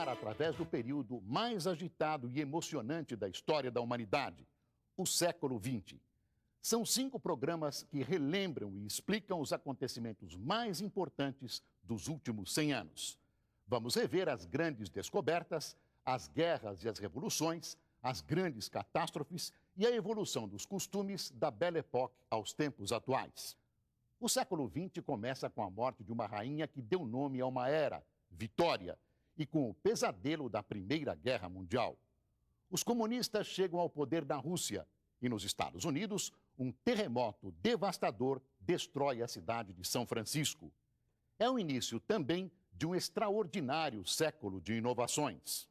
navegar através do período mais agitado e emocionante da história da humanidade, o século XX. São 5 programas que relembram e explicam os acontecimentos mais importantes dos últimos 100 anos. Vamos rever as grandes descobertas, as guerras e as revoluções, as grandes catástrofes e a evolução dos costumes da Belle Époque aos tempos atuais. O século XX começa com a morte de uma rainha que deu nome a uma era, Vitória, e com o pesadelo da Primeira Guerra Mundial. Os comunistas chegam ao poder na Rússia e nos Estados Unidos, um terremoto devastador destrói a cidade de São Francisco. É o início também de um extraordinário século de inovações.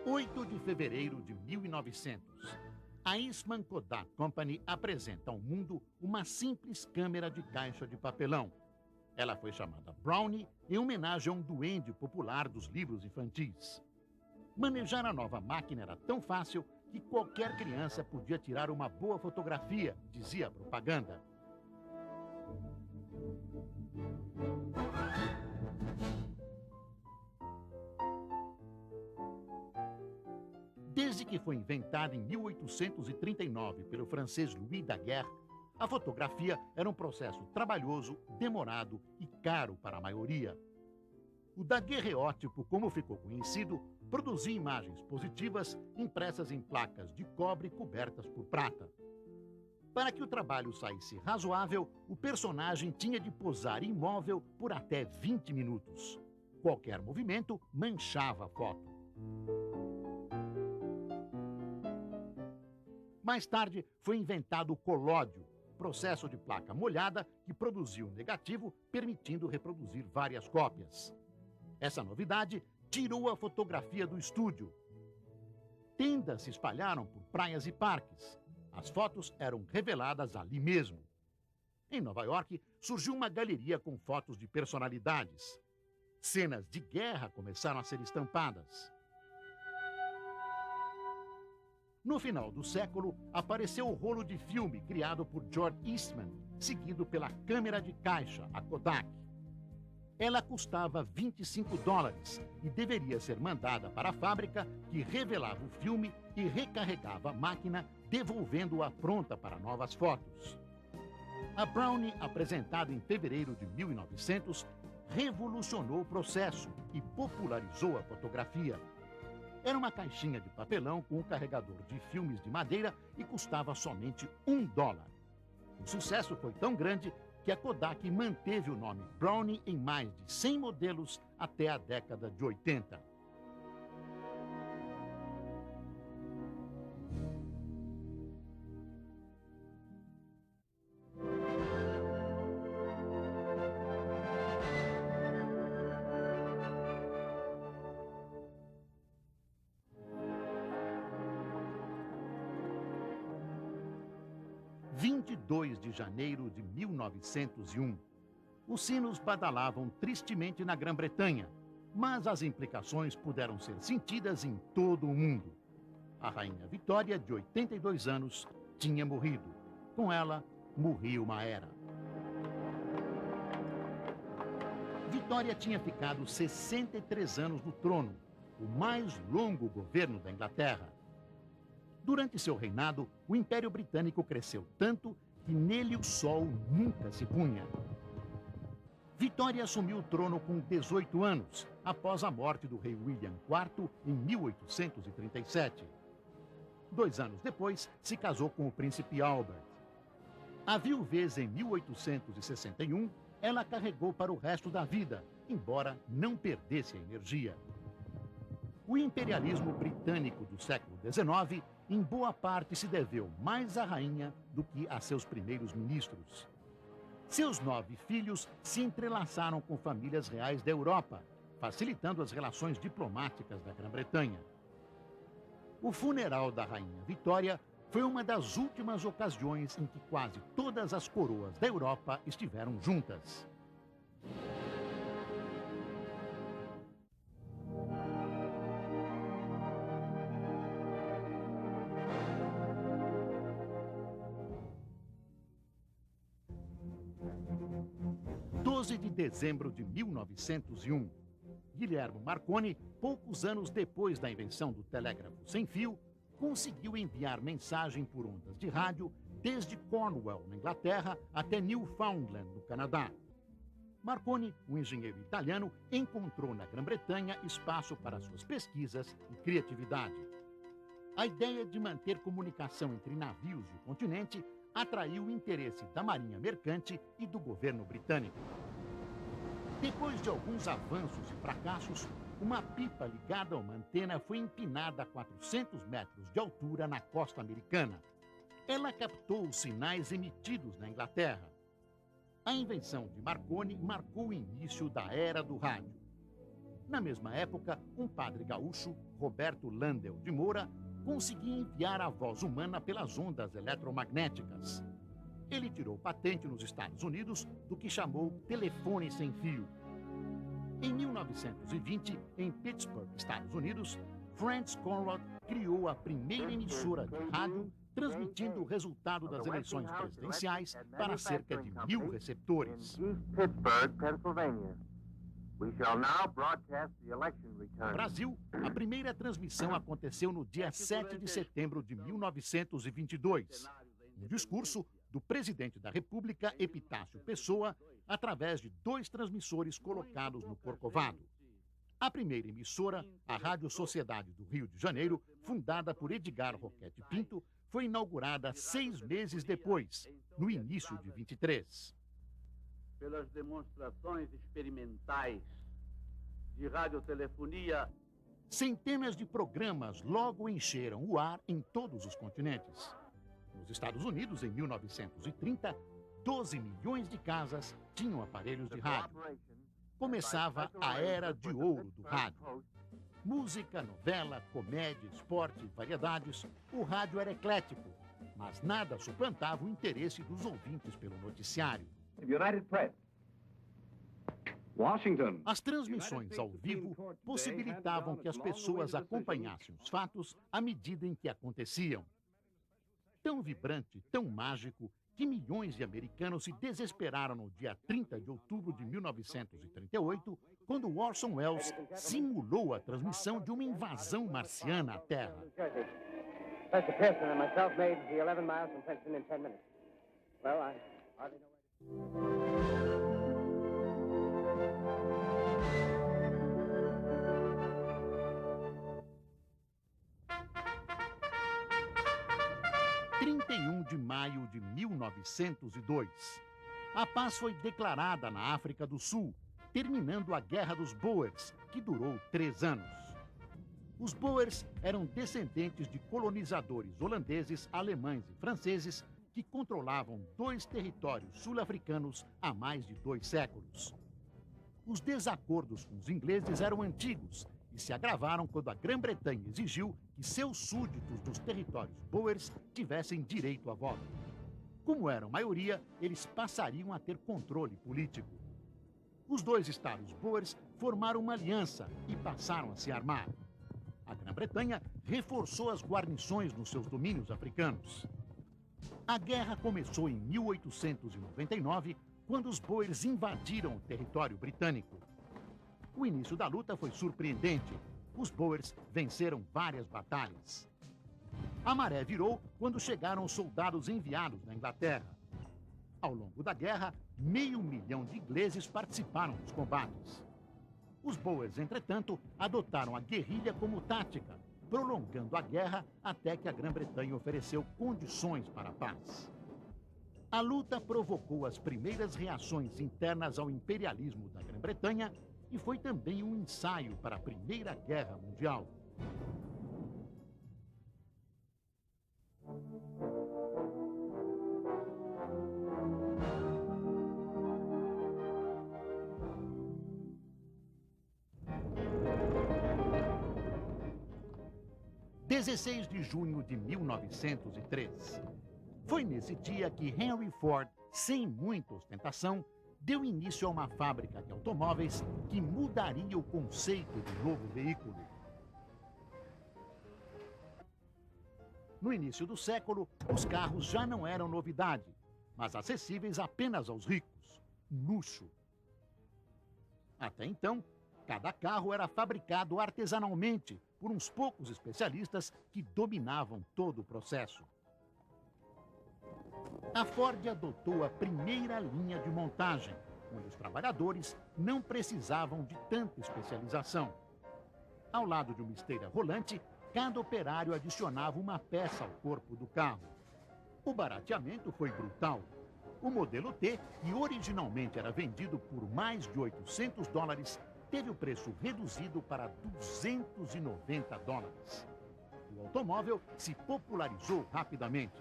(8 de fevereiro de 1900). A Eastman Kodak Company apresenta ao mundo uma simples câmera de caixa de papelão. Ela foi chamada Brownie em homenagem a um duende popular dos livros infantis. Manejar a nova máquina era tão fácil que qualquer criança podia tirar uma boa fotografia, dizia a propaganda. Desde que foi inventada em 1839 pelo francês Louis Daguerre, a fotografia era um processo trabalhoso, demorado e caro para a maioria. O daguerreótipo, como ficou conhecido, produzia imagens positivas impressas em placas de cobre cobertas por prata. Para que o trabalho saísse razoável, o personagem tinha de posar imóvel por até 20 minutos. Qualquer movimento manchava a foto. Mais tarde, foi inventado o colódio, processo de placa molhada que produzia um negativo, permitindo reproduzir várias cópias. Essa novidade tirou a fotografia do estúdio. Tendas se espalharam por praias e parques. As fotos eram reveladas ali mesmo. Em Nova York, surgiu uma galeria com fotos de personalidades. Cenas de guerra começaram a ser estampadas. No final do século, apareceu o rolo de filme criado por George Eastman, seguido pela câmera de caixa, a Kodak. Ela custava $25 e deveria ser mandada para a fábrica, que revelava o filme e recarregava a máquina, devolvendo-a pronta para novas fotos. A Brownie, apresentada em fevereiro de 1900, revolucionou o processo e popularizou a fotografia. Era uma caixinha de papelão com um carregador de filmes de madeira e custava somente $1. O sucesso foi tão grande que a Kodak manteve o nome Brownie em mais de 100 modelos até a década de 80. (22 de janeiro de 1901). Os sinos badalavam tristemente na Grã-Bretanha, mas as implicações puderam ser sentidas em todo o mundo. A rainha Vitória, de 82 anos, tinha morrido. Com ela, morria uma era. Vitória tinha ficado 63 anos no trono, o mais longo governo da Inglaterra. Durante seu reinado, o Império Britânico cresceu tanto que nele o sol nunca se punha. Vitória assumiu o trono com 18 anos, após a morte do rei William IV em 1837. 2 anos depois, se casou com o príncipe Albert. A viuvez em 1861, ela carregou para o resto da vida, embora não perdesse a energia. O imperialismo britânico do século XIX, em boa parte, se deveu mais à rainha do que a seus primeiros ministros. Seus 9 filhos se entrelaçaram com famílias reais da Europa, facilitando as relações diplomáticas da Grã-Bretanha. O funeral da rainha Vitória foi uma das últimas ocasiões em que quase todas as coroas da Europa estiveram juntas. 12 de dezembro de 1901. Guilherme Marconi, poucos anos depois da invenção do telégrafo sem fio, conseguiu enviar mensagem por ondas de rádio desde Cornwall, na Inglaterra, até Newfoundland, no Canadá. Marconi, um engenheiro italiano, encontrou na Grã-Bretanha espaço para suas pesquisas e criatividade. A ideia de manter comunicação entre navios e o continente atraiu o interesse da Marinha Mercante e do governo britânico. Depois de alguns avanços e fracassos, uma pipa ligada a uma antena foi empinada a 400 metros de altura na costa americana. Ela captou os sinais emitidos na Inglaterra. A invenção de Marconi marcou o início da era do rádio. Na mesma época, um padre gaúcho, Roberto Landel de Moura, conseguia enviar a voz humana pelas ondas eletromagnéticas. Ele tirou patente nos Estados Unidos do que chamou telefone sem fio. Em 1920, em Pittsburgh, Estados Unidos, Franz Conrad criou a primeira emissora de rádio, transmitindo o resultado das eleições presidenciais para cerca de 1.000 receptores. No Brasil, a primeira transmissão aconteceu no dia 7 de setembro de 1922. Um discurso do presidente da República, Epitácio Pessoa, através de 2 transmissores colocados no Corcovado. A primeira emissora, a Rádio Sociedade do Rio de Janeiro, fundada por Edgar Roquete Pinto, foi inaugurada 6 meses depois, no início de 23. Pelas demonstrações experimentais de radiotelefonia, centenas de programas logo encheram o ar em todos os continentes. Nos Estados Unidos, em 1930, 12 milhões de casas tinham aparelhos de rádio. Começava a era de ouro do rádio. Música, novela, comédia, esporte e variedades, o rádio era eclético, mas nada suplantava o interesse dos ouvintes pelo noticiário. As transmissões ao vivo possibilitavam que as pessoas acompanhassem os fatos à medida em que aconteciam. Tão vibrante, tão mágico, que milhões de americanos se desesperaram no dia 30 de outubro de 1938, quando Orson Welles simulou a transmissão de uma invasão marciana à Terra. De maio de 1902. A paz foi declarada na África do Sul, terminando a Guerra dos Boers, que durou 3 anos. Os Boers eram descendentes de colonizadores holandeses, alemães e franceses que controlavam 2 territórios sul-africanos há mais de 2 séculos. Os desacordos com os ingleses eram antigos e se agravaram quando a Grã-Bretanha exigiu que seus súditos dos territórios Boers tivessem direito a voto. Como eram maioria, eles passariam a ter controle político. Os 2 estados Boers formaram uma aliança e passaram a se armar. A Grã-Bretanha reforçou as guarnições nos seus domínios africanos. A guerra começou em 1899, quando os Boers invadiram o território britânico. O início da luta foi surpreendente. Os Boers venceram várias batalhas. A maré virou quando chegaram os soldados enviados da Inglaterra. Ao longo da guerra, 500 mil de ingleses participaram dos combates. Os Boers, entretanto, adotaram a guerrilha como tática, prolongando a guerra até que a Grã-Bretanha ofereceu condições para a paz. A luta provocou as primeiras reações internas ao imperialismo da Grã-Bretanha e foi também um ensaio para a Primeira Guerra Mundial. – 16 de junho de 1903. Foi nesse dia que Henry Ford, sem muita ostentação, deu início a uma fábrica de automóveis que mudaria o conceito do novo veículo. No início do século, os carros já não eram novidade, mas acessíveis apenas aos ricos. Luxo. Até então, cada carro era fabricado artesanalmente por uns poucos especialistas que dominavam todo o processo. A Ford adotou a primeira linha de montagem, onde os trabalhadores não precisavam de tanta especialização. Ao lado de uma esteira rolante, cada operário adicionava uma peça ao corpo do carro. O barateamento foi brutal. O modelo T, que originalmente era vendido por mais de $800, teve o preço reduzido para $290. O automóvel se popularizou rapidamente.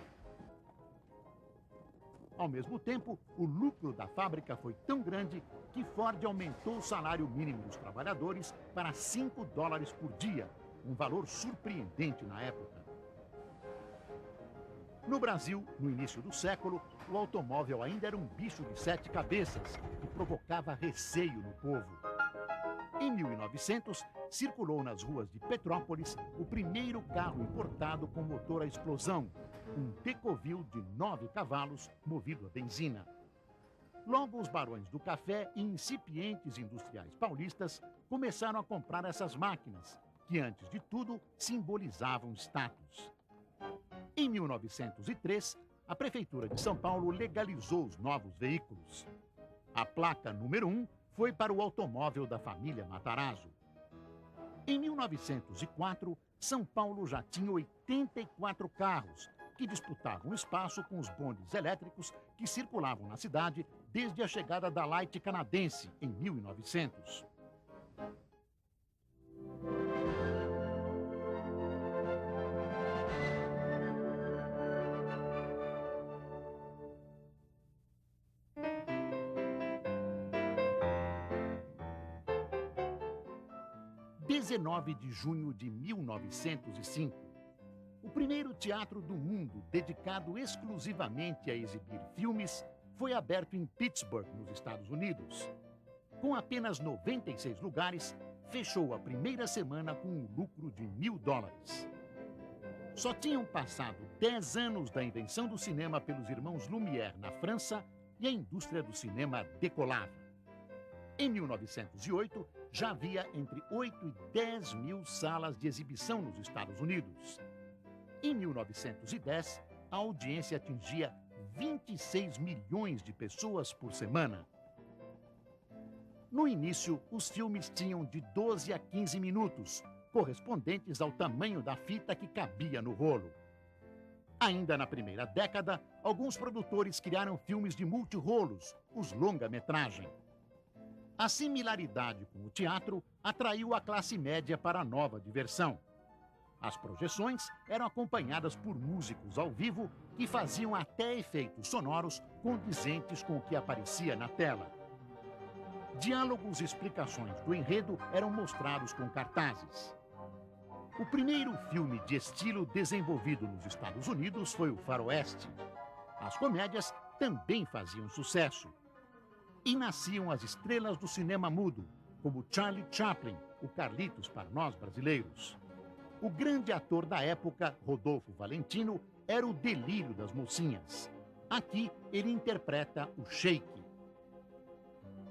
Ao mesmo tempo, o lucro da fábrica foi tão grande que Ford aumentou o salário mínimo dos trabalhadores para $5 por dia, um valor surpreendente na época. No Brasil, no início do século, o automóvel ainda era um bicho de 7 cabeças que provocava receio no povo. Em 1900, circulou nas ruas de Petrópolis o primeiro carro importado com motor a explosão, um Tecovil de 9 cavalos movido a benzina. Logo, os barões do café e incipientes industriais paulistas começaram a comprar essas máquinas, que antes de tudo simbolizavam status. Em 1903, a Prefeitura de São Paulo legalizou os novos veículos. A placa número 1 foi para o automóvel da família Matarazzo. Em 1904, São Paulo já tinha 84 carros, que disputavam espaço com os bondes elétricos que circulavam na cidade desde a chegada da Light canadense em 1900. Em 19 de junho de 1905, o primeiro teatro do mundo dedicado exclusivamente a exibir filmes foi aberto em Pittsburgh, nos Estados Unidos. Com apenas 96 lugares, fechou a primeira semana com um lucro de $1.000. Só tinham passado 10 anos da invenção do cinema pelos irmãos Lumière na França e a indústria do cinema decolava. Em 1908, já havia entre 8 e 10 mil salas de exibição nos Estados Unidos. Em 1910, a audiência atingia 26 milhões de pessoas por semana. No início, os filmes tinham de 12 a 15 minutos, correspondentes ao tamanho da fita que cabia no rolo. Ainda na primeira década, alguns produtores criaram filmes de multirolos, os longa-metragem. A similaridade com o teatro atraiu a classe média para a nova diversão. As projeções eram acompanhadas por músicos ao vivo que faziam até efeitos sonoros condizentes com o que aparecia na tela. Diálogos e explicações do enredo eram mostrados com cartazes. O primeiro filme de estilo desenvolvido nos Estados Unidos foi o Faroeste. As comédias também faziam sucesso. E nasciam as estrelas do cinema mudo, como Charlie Chaplin, o Carlitos para nós brasileiros. O grande ator da época, Rodolfo Valentino, era o delírio das mocinhas. Aqui ele interpreta o Sheik.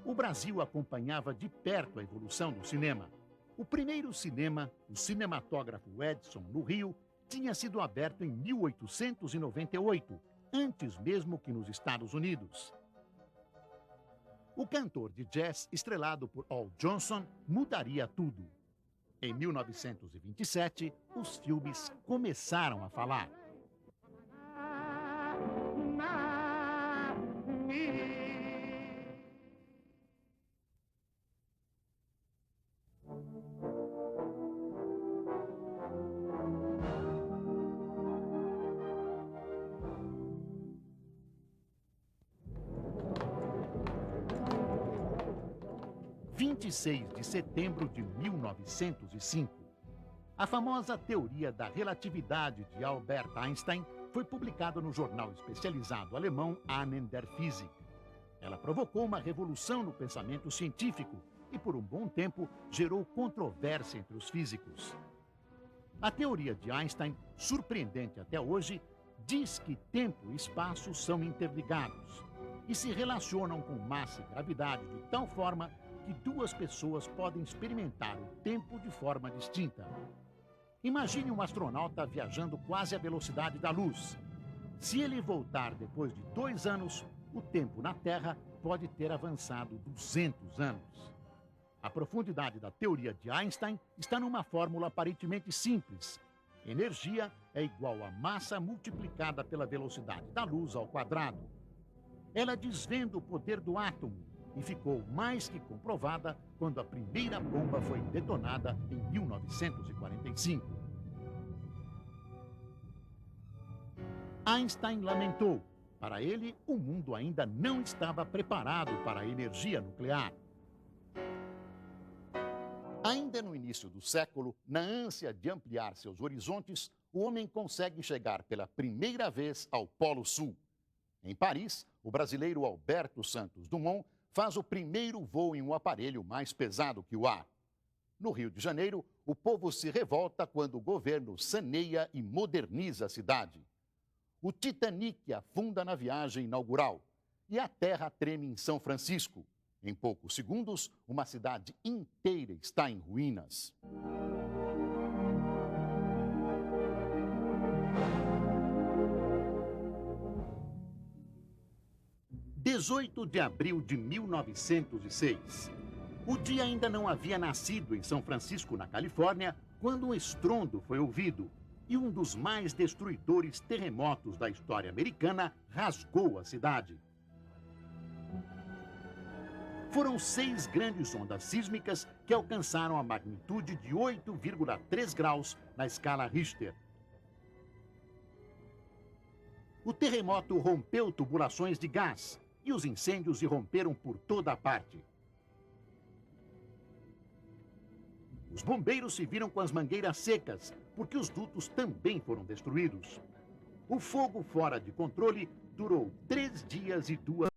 O Brasil acompanhava de perto a evolução do cinema. O primeiro cinema, o Cinematógrafo Edson, no Rio, tinha sido aberto em 1898, antes mesmo que nos Estados Unidos. O cantor de jazz, estrelado por Al Johnson, mudaria tudo. Em 1927, os filmes começaram a falar. Em 26 de setembro de 1905, a famosa teoria da relatividade de Albert Einstein foi publicada no jornal especializado alemão Ahnen der Physik. Ela provocou uma revolução no pensamento científico e, por um bom tempo, gerou controvérsia entre os físicos. A teoria de Einstein, surpreendente até hoje, diz que tempo e espaço são interligados e se relacionam com massa e gravidade de tal forma que duas pessoas podem experimentar o tempo de forma distinta. Imagine um astronauta viajando quase à velocidade da luz. Se ele voltar depois de 2 anos, o tempo na Terra pode ter avançado 200 anos. A profundidade da teoria de Einstein está numa fórmula aparentemente simples. Energia é igual a massa multiplicada pela velocidade da luz ao quadrado. Ela desvenda o poder do átomo e ficou mais que comprovada quando a primeira bomba foi detonada em 1945. Einstein lamentou. Para ele, o mundo ainda não estava preparado para a energia nuclear. Ainda no início do século, na ânsia de ampliar seus horizontes, o homem consegue chegar pela primeira vez ao Polo Sul. Em Paris, o brasileiro Alberto Santos Dumont faz o primeiro voo em um aparelho mais pesado que o ar. No Rio de Janeiro, o povo se revolta quando o governo saneia e moderniza a cidade. O Titanic afunda na viagem inaugural e a terra treme em São Francisco. Em poucos segundos, uma cidade inteira está em ruínas. – 18 de abril de 1906. O dia ainda não havia nascido em São Francisco, na Califórnia, quando um estrondo foi ouvido e um dos mais destruidores terremotos da história americana rasgou a cidade. Foram 6 grandes ondas sísmicas que alcançaram a magnitude de 8,3 graus na escala Richter. O terremoto rompeu tubulações de gás e os incêndios irromperam por toda a parte. Os bombeiros se viram com as mangueiras secas, porque os dutos também foram destruídos. O fogo fora de controle durou 3 dias e 2